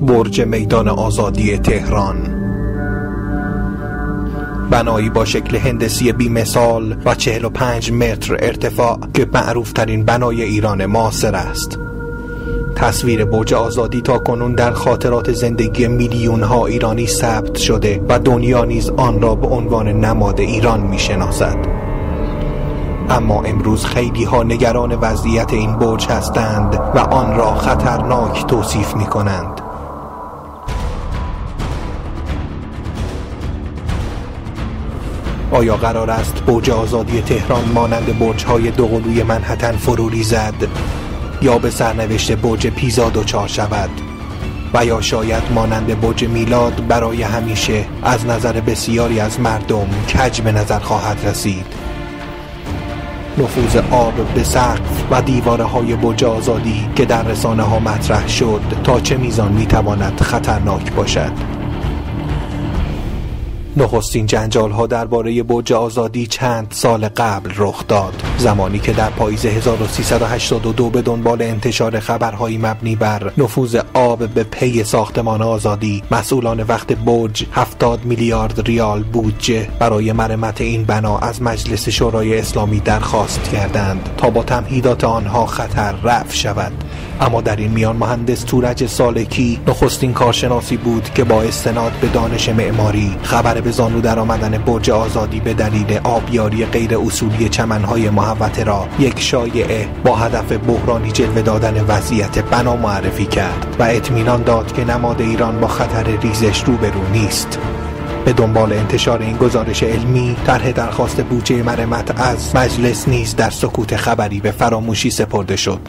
برج میدان آزادی تهران، بنایی با شکل هندسی بی‌مثال و 45 متر ارتفاع که معروفترین بنای ایران معاصر است. تصویر برج آزادی تا کنون در خاطرات زندگی میلیون ها ایرانی ثبت شده و دنیا نیز آن را به عنوان نماد ایران میشناسد. اما امروز خیلی ها نگران وضعیت این برج هستند و آن را خطرناک توصیف می کنند. آیا قرار است برج آزادی تهران مانند برج‌های دوقلوی منهتن فرو ریزد یا به سرنوشت برج پیزا دچار شود و یا شاید مانند برج میلاد برای همیشه از نظر بسیاری از مردم کج به نظر خواهد رسید؟ نفوذ آب به سقف و دیوارهای برج آزادی که در رسانه‌ها مطرح شد تا چه میزان میتواند خطرناک باشد؟ نخستین جنجال‌ها درباره برج آزادی چند سال قبل رخ داد، زمانی که در پاییز 1382 به دنبال انتشار خبرهایی مبنی بر نفوذ آب به پی ساختمان آزادی، مسئولان وقت برج 70 میلیارد ریال بودجه برای مرمت این بنا از مجلس شورای اسلامی درخواست کردند تا با تمهیدات آنها خطر رفع شود. اما در این میان مهندس تورج سالکی نخستین کارشناسی بود که با استناد به دانش معماری خبر به زانو در آمدن برج آزادی به دلیل آبیاری غیر اصولی چمنهای محوطه را یک شایعه با هدف بحرانی جلوه دادن وضعیت بنا معرفی کرد و اطمینان داد که نماد ایران با خطر ریزش روبرو نیست. به دنبال انتشار این گزارش علمی، طرح درخواست بودجه مرمت از مجلس نیز در سکوت خبری به فراموشی سپرده شد.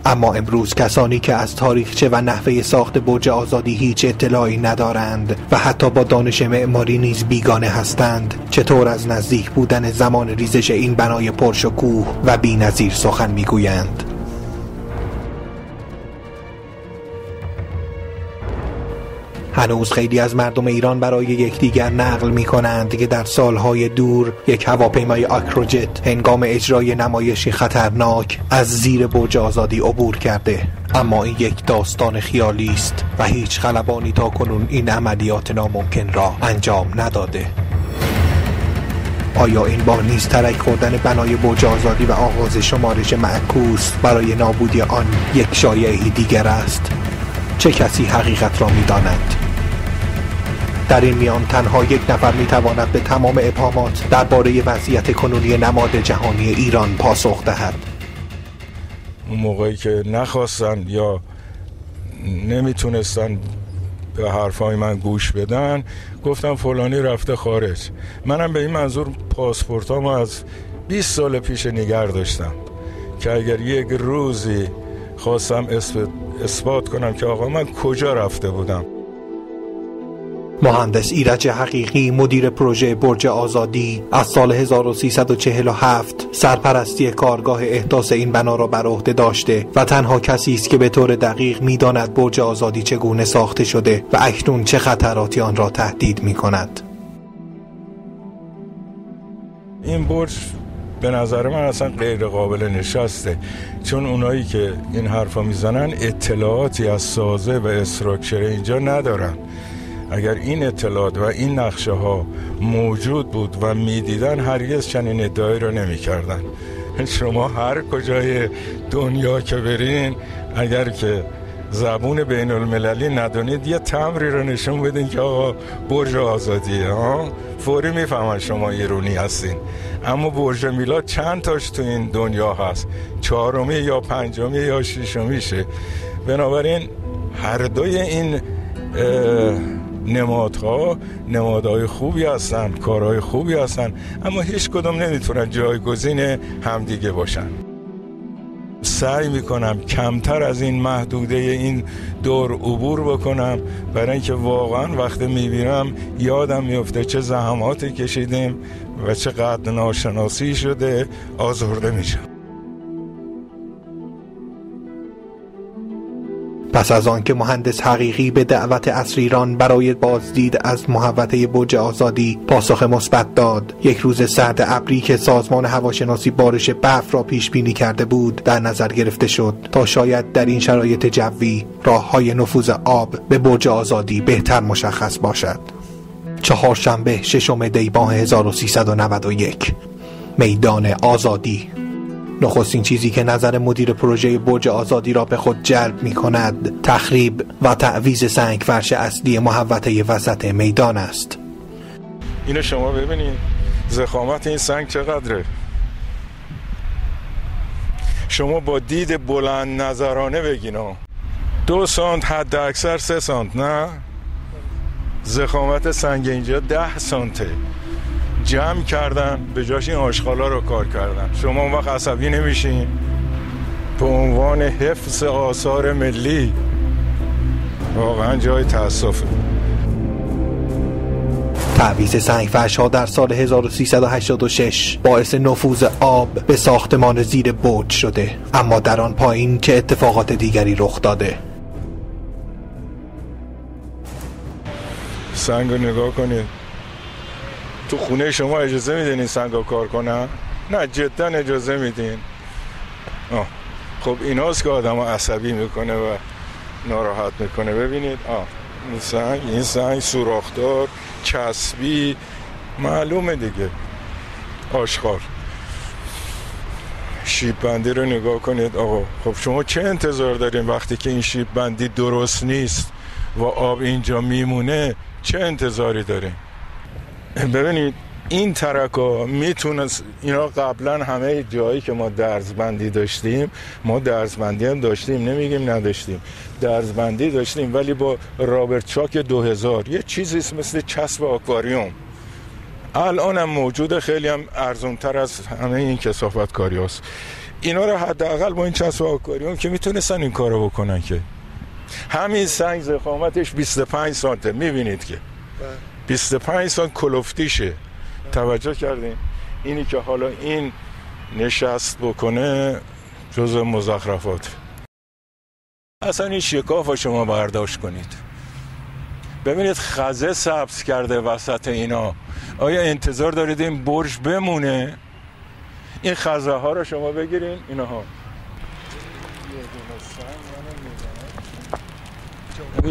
اما امروز کسانی که از تاریخچه و نحوه ساخت برج آزادی هیچ اطلاعی ندارند و حتی با دانش معماری نیز بیگانه هستند، چطور از نزدیک بودن زمان ریزش این بنای پرشکوه و بی‌نظیر سخن میگویند؟ هنوز خیلی از مردم ایران برای یکدیگر نقل می کنند که در سالهای دور یک هواپیمای آکروجت هنگام اجرای نمایشی خطرناک از زیر برج آزادی عبور کرده، اما این یک داستان خیالی است و هیچ خلبانی تا کنون این عملیات ناممکن را انجام نداده. آیا این بار نیز ترک خوردن بنای برج آزادی و آغاز شمارش معکوس برای نابودی آن یک شایعه دیگر است؟ چه کسی حقیقت را می داند؟ در این میان تنها یک نفر می تواند به تمام ابهامات درباره وضعیت کنونی نماد جهانی ایران پاسخ دهد. اون موقعی که نخواستن یا نمیتونستن به حرفای من گوش بدن، گفتم فلانی رفته خارج. منم به این منظور پاسپورتامو از 20 سال پیش نگه داشتم که اگر یک روزی خواستم اثبات کنم که آقا من کجا رفته بودم. مهندس ایرج حقیقی، مدیر پروژه برج آزادی، از سال 1347 سرپرستی کارگاه احداث این بنا را بر عهده داشته و تنها کسی است که به طور دقیق می‌داند برج آزادی چگونه ساخته شده و اکنون چه خطراتی آن را تهدید می‌کند. این برج به نظر من اصلا غیر قابل نشسته، چون اونایی که این حرفا میزنن اطلاعاتی از سازه و استراکچر اینجا ندارن. اگر این اطلاعات و این نقشه ها موجود بود و میدیدن هرگز چنین ادعایی رو نمیکردن. شما هر کجای دنیا که برین، اگر که زبون بین المللی ندونید یه تمری رو نشون بدین که آقا برج آزادیه، فوری میفهمن شما ایرانی هستین. اما برج میلاد چند تاش تو این دنیا هست، 4 یا 5 یا 6 میشه. بنابراین هر دوی این نمادهای خوبی هستن، کارهای خوبی هستن، اما هیچ کدوم نمیتونن جایگزین همدیگه باشن. سعی میکنم کمتر از این محدوده این دور عبور بکنم، برای اینکه واقعا وقتی میبینم یادم میفته چه زحماتی کشیدیم و چقدر ناشناسی شده، آزرده میشم. پس از آن که مهندس حقیقی به دعوت اسیران برای بازدید از محوطه برج آزادی پاسخ مثبت داد، یک روز سرد ابری که سازمان هواشناسی بارش برف را پیش بینی کرده بود در نظر گرفته شد تا شاید در این شرایط جوی راه‌های نفوذ آب به برج آزادی بهتر مشخص باشد. چهارشنبه 6 دی ماه 1391 میدان آزادی. نخستین چیزی که نظر مدیر پروژه برج آزادی را به خود جلب می کند تخریب و تعویض سنگ فرش اصلی محوطه وسط میدان است. اینو شما ببینید ضخامت این سنگ چقدره. شما با دید بلند نظرانه بگین 2 سانت حد اکثر 3 سانت، نه ضخامت سنگ اینجا 10 سانته. جمع کردن به جاش این آشغالا رو کار کردن. شما اون وقت عصبی نمیشین؟ به عنوان حفظ آثار ملی واقعا جای تأسفه. تعویض سنگفرش‌ها در سال 1386 باعث نفوذ آب به ساختمان زیر برج شده، اما در آن پایین چه اتفاقات دیگری رخ داده؟ سنگ رو نگاه کنید. تو خونه شما اجازه میدین این سنگ رو کار کنن؟ نه جدا اجازه میدین. خب ایناست که آدم عصبی میکنه و ناراحت میکنه. ببینید این سنگ سوراخدار، چسبی، معلومه دیگه، آشغال. شیب بندی رو نگاه کنید آقا. خب شما چه انتظار دارین وقتی که این شیب بندی درست نیست و آب اینجا میمونه؟ چه انتظاری دارین؟ ببینید این ترکا میتونه، اینا قبلا همه جایی که ما درزبندی داشتیم، ما درزبندی هم داشتیم، نمیگیم نداشتیم، درزبندی داشتیم، ولی با رابرت چاک 2000 یه چیزی مثل چسب آکواریوم الان هم موجوده، خیلی هم ارزونتر از همه این کثافت کاری هست. اینا رو حداقل با این چسب آکواریوم که میتونستن این کارو بکنن. که همین سنگ ضخامتش 25 سانته، میبینید که 25 سانت کلفتیشه. توجه کردین؟ اینی که حالا این نشست بکنه جزء مزخرفات. اصلا این شکاف شما برداشت کنید، ببینید خزه سبز کرده وسط اینا. آیا انتظار دارید این برج بمونه؟ این خزه ها رو شما بگیرین، اینها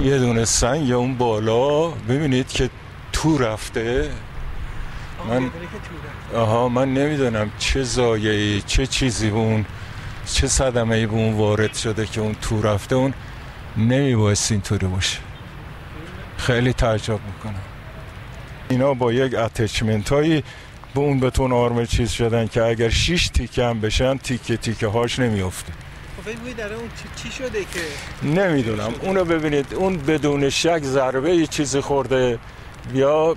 یه دونه سنگ یا اون بالا ببینید که تو رفته. من نمیدونم چه زایعی، چه چیزی اون، چه صدمه‌ای به اون وارد شده که اون تو رفته. اون نمیبایست اینطوری باشه. خیلی تعجب میکنم. اینا با یک اتچمنت هایی به اون بتون آرم چیز شدن که اگر 6 تیکه هم بشن تیکه تیکه هاش نمیافته. خب در اون چی شده که نمیدونم. اونو ببینید، اون بدون شک ضربه یه چیزی خورده یا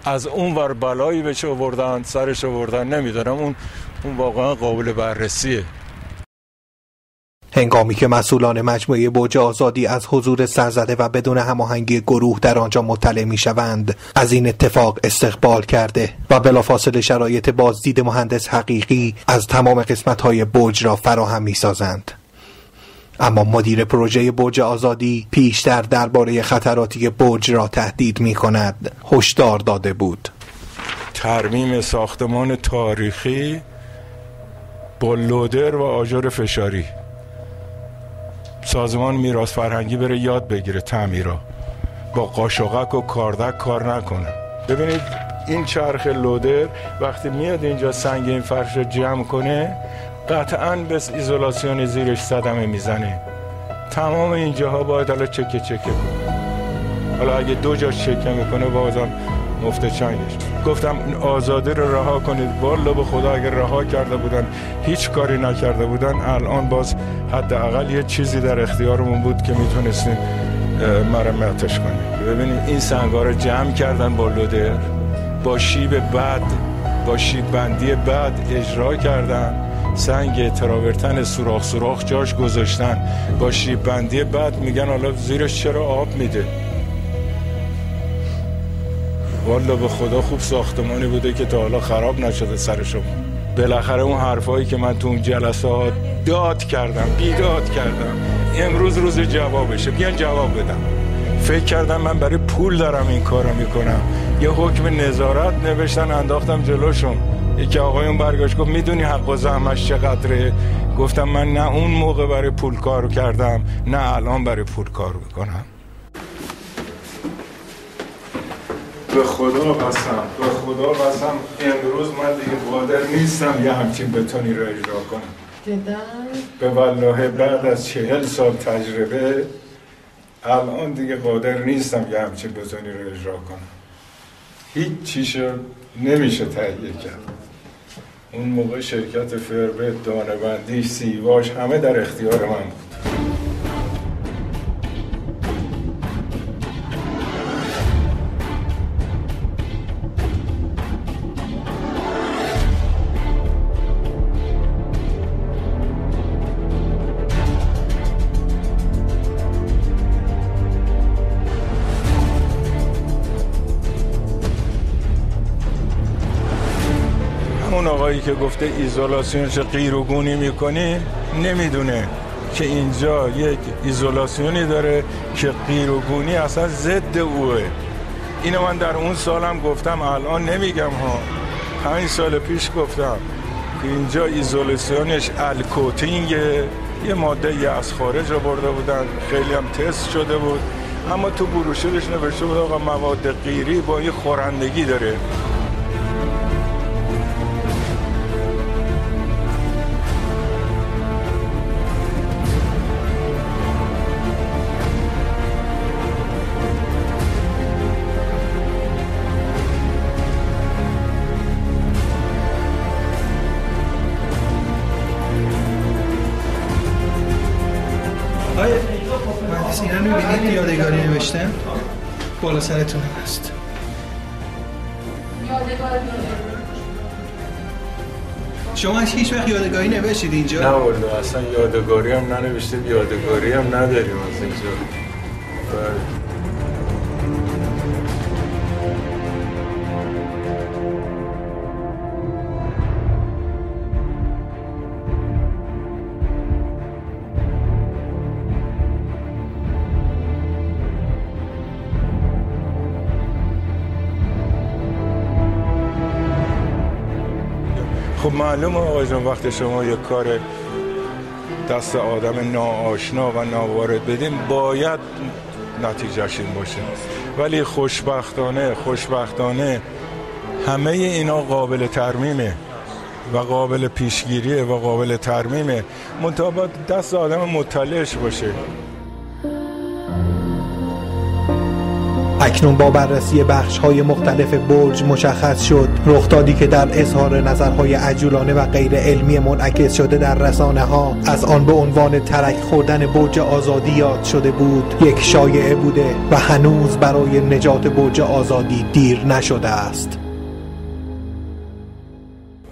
از اون ور بلایی بهش آوردن، سرش آوردن، نمیدونم. اون واقعا قابل بررسیه. هنگامی که مسئولان مجموعه برج آزادی از حضور سرزده و بدون هماهنگی گروه در آنجا مطلع می‌شوند، از این اتفاق استقبال کرده و بلافاصله شرایط بازدید مهندس حقیقی از تمام قسمت‌های برج را فراهم می‌سازند. اما مدیر پروژه برج آزادی پیشتر درباره خطراتی برج را تهدید می‌کند هشدار داده بود. ترمیم ساختمان تاریخی با لودر و آجر فشاری. سازمان میراث فرهنگی بره یاد بگیره تعمیرا، با قاشقک و کاردک کار نکنه. ببینید این چرخ لودر وقتی میاد اینجا سنگ این فرش رو جمع کنه قطعاً به ایزولاسیون زیرش صدمه میزنه. تمام اینجاها باید حالا چکه کنه. حالا اگه 2 جا چکه میکنه بازم مفت چنگش. گفتم آزادی رو رها کنید. والا به خدا اگر رها کرده بودن، هیچ کاری نکرده بودن، الان باز حداقل یه چیزی در اختیارمون بود که میتونستیم مرمتش کنیم. ببینید این سنگا رو جمع کردن با لودر، با شیب بد، با شیب بندی بد اجرا کردن. سنگ تراورتن سوراخ جاش گذاشتن، با شیب بندی بد میگن حالا زیرش چرا آب میده. والا به خدا خوب ساختمانی بوده که تا حالا خراب نشده سر شما. بالاخره اون حرفایی که من تو اون جلسات داد کردم، بیداد کردم، امروز روز جوابشه، بیان جواب بدم. فکر کردم من برای پول دارم این کارو میکنم. یه حکم نظارت نوشتن انداختم جلوشون. یکی آقایون برگشت گفت میدونی حق و زحمتش چقدره؟ گفتم من نه اون موقع برای پول کارو کردم نه الان برای پول کار میکنم. به خدا قسم امروز من دیگه قادر نیستم یه همچین بتونی رو اجرا کنم. به والله بعد از 40 سال تجربه الان دیگه قادر نیستم یه همچین بتونی رو اجرا کنم. هیچ چیشو نمیشه تهیه کرد. اون موقع شرکت فربت، دانه‌بندی، سیواش همه در اختیار من بود. اون آقایی که گفته ایزولاسیونش غیر و گونی میکنی نمیدونه که اینجا یک ایزولاسیونی داره که غیر و گونی اصلا ضد اوه. اینو من در اون سالم گفتم، الان نمیگم ها، 5 سال پیش گفتم که اینجا ایزولاسیونش الکوتینگه، یه ماده از خارج آورده بودن، خیلی هم تست شده بود، اما تو بروشورش نوشته بود آقا مواد غیری با یه خورندگی داره. مهندسین رو میبینید یادگاری نوشتم بالا سرتون هست. شما هیچ وقت یادگاری نوشتید اینجا؟ نه والله اصلا یادگاری هم ننوشتیم، یادگاری هم نداریم از اینجا. خب معلومه آقا جان وقتی شما یک کار دست آدم ناآشنا و ناوارد بدین باید نتیجهش این باشه، ولی خوشبختانه همه اینا قابل ترمیمه و قابل پیشگیریه و قابل ترمیمه، منتها باید دست آدم مطلعش باشه. اکنون با بررسی بخش‌های مختلف برج مشخص شد رخدادی که در اظهار نظرهای عجولانه و غیر علمی منعکس شده در رسانه‌ها از آن به عنوان ترک خوردن برج آزادی یاد شده بود یک شایعه بوده و هنوز برای نجات برج آزادی دیر نشده است.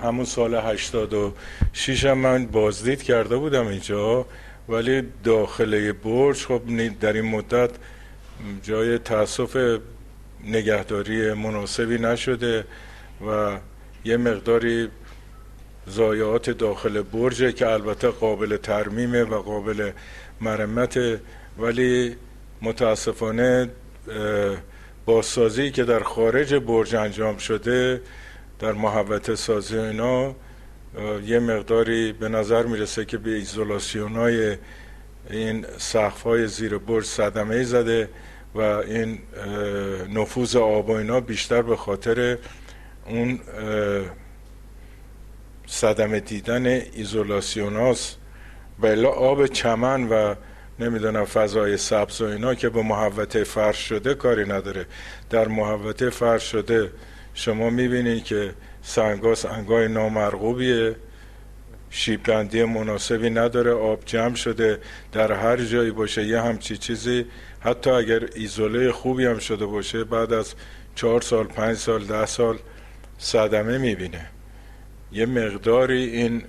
همون سال 86 هم من بازدید کرده بودم اینجا، ولی داخله برج خب در این مدت جای تأسف نگهداری مناسبی نشده و یه مقداری ضایعات داخل برج که البته قابل ترمیمه و قابل مرمت، ولی متاسفانه بازسازی که در خارج برج انجام شده در محوطه سازی اینا یه مقداری به نظر میرسه که به ایزولاسیونای این سقف‌های زیر برج صدمه زده و این نفوذ آب و اینا بیشتر به خاطر اون صدمه دیدن ایزولاسیون هاست. بلا آب چمن و نمیدونم فضای سبز و اینا که به محوطه فرش شده کاری نداره. در محوطه فرش شده شما میبینید که سنگای نامرغوبیه، شیب‌بندی مناسبی نداره، آب جمع شده در هر جایی باشه یه همچی چیزی، حتی اگر ایزوله خوبی هم شده باشه بعد از 4 سال 5 سال 10 سال صدمه میبینه. یه مقداری این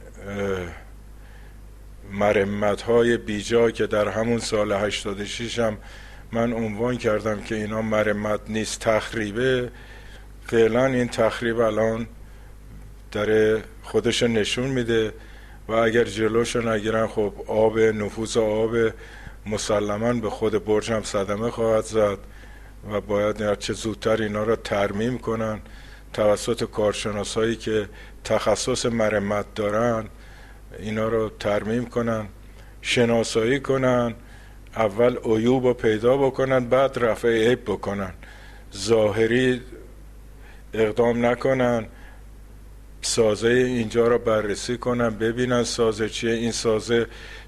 مرمت‌های بیجا که در همون سال 86 هم من عنوان کردم که اینا مرمت نیست تخریبه، فعلا این تخریب الان داره خودشو نشون میده و اگر جلوشو نگیرن خب آب، نفوذ آب مسلماً به خود برج هم صدمه خواهد زد و باید چه زودتر اینا را ترمیم کنن توسط کارشناسایی که تخصص مرمت دارن، اینا رو ترمیم کنن، شناسایی کنن، اول عیوب رو پیدا بکنن، بعد رفع عیب بکنن، ظاهری اقدام نکنن، سازه اینجا رو بررسی کنن، ببینن سازه چیه. این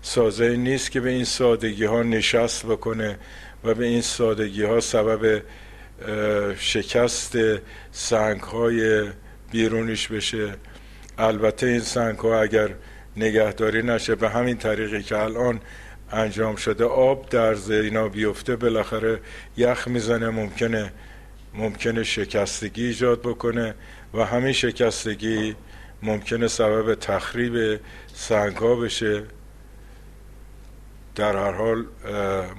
سازه نیست که به این سادگی ها نشست بکنه و به این سادگی ها سبب شکست سنگ های بیرونیش بشه. البته این سنگ ها اگر نگهداری نشه به همین طریقی که الان انجام شده، آب در اینا بیفته، بالاخره یخ میزنه، ممکنه شکستگی ایجاد بکنه و همین شکستگی ممکنه سبب تخریب سنگ ها بشه. در هر حال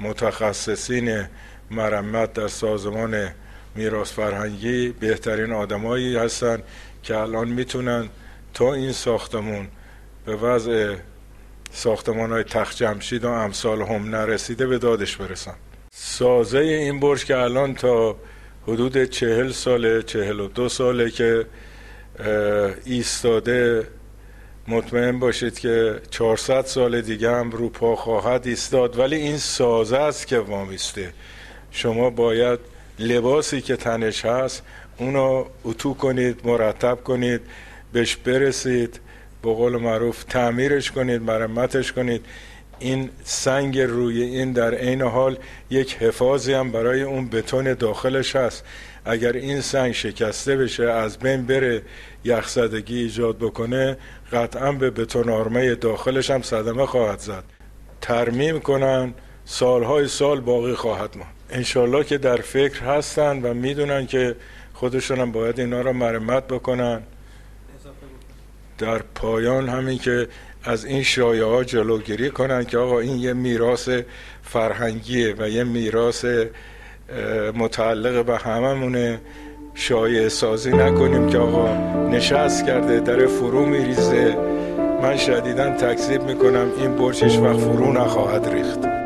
متخصصین مرمت در سازمان میراث فرهنگی بهترین آدمایی هستن که الان میتونن تا این ساختمون به وضع ساختمان‌های تخت جمشید و امثال هم نرسیده به دادش برسن. سازه این برج که الان تا حدود 40 ساله 42 ساله که ایستاده، مطمئن باشید که 400 سال دیگه هم رو پا خواهد ایستاد، ولی این سازه است که وامیسته. شما باید لباسی که تنش هست اونو اتو کنید، مرتب کنید، بهش برسید، به قول معروف تعمیرش کنید، مرمتش کنید. این سنگ روی این در عین حال یک حفاظی هم برای اون بتون داخلش هست. اگر این سنگ شکسته بشه، از بین بره، یخزدگی ایجاد بکنه، قطعا به بتون آرمه داخلش هم صدمه خواهد زد. ترمیم کنن، سالهای سال باقی خواهد ماند. انشالله که در فکر هستن و میدونن که خودشون هم باید اینا را مرمت بکنن. در پایان همین که از این شایعه ها جلوگیری کنن که آقا این یه میراث فرهنگیه و یه میراث متعلق به هممونه، شایعه سازی نکنیم که آقا نشست کرده در فرو میریزه. من شدیداً تکذیب میکنم این برج هیچ وقت فرو نخواهد ریخت.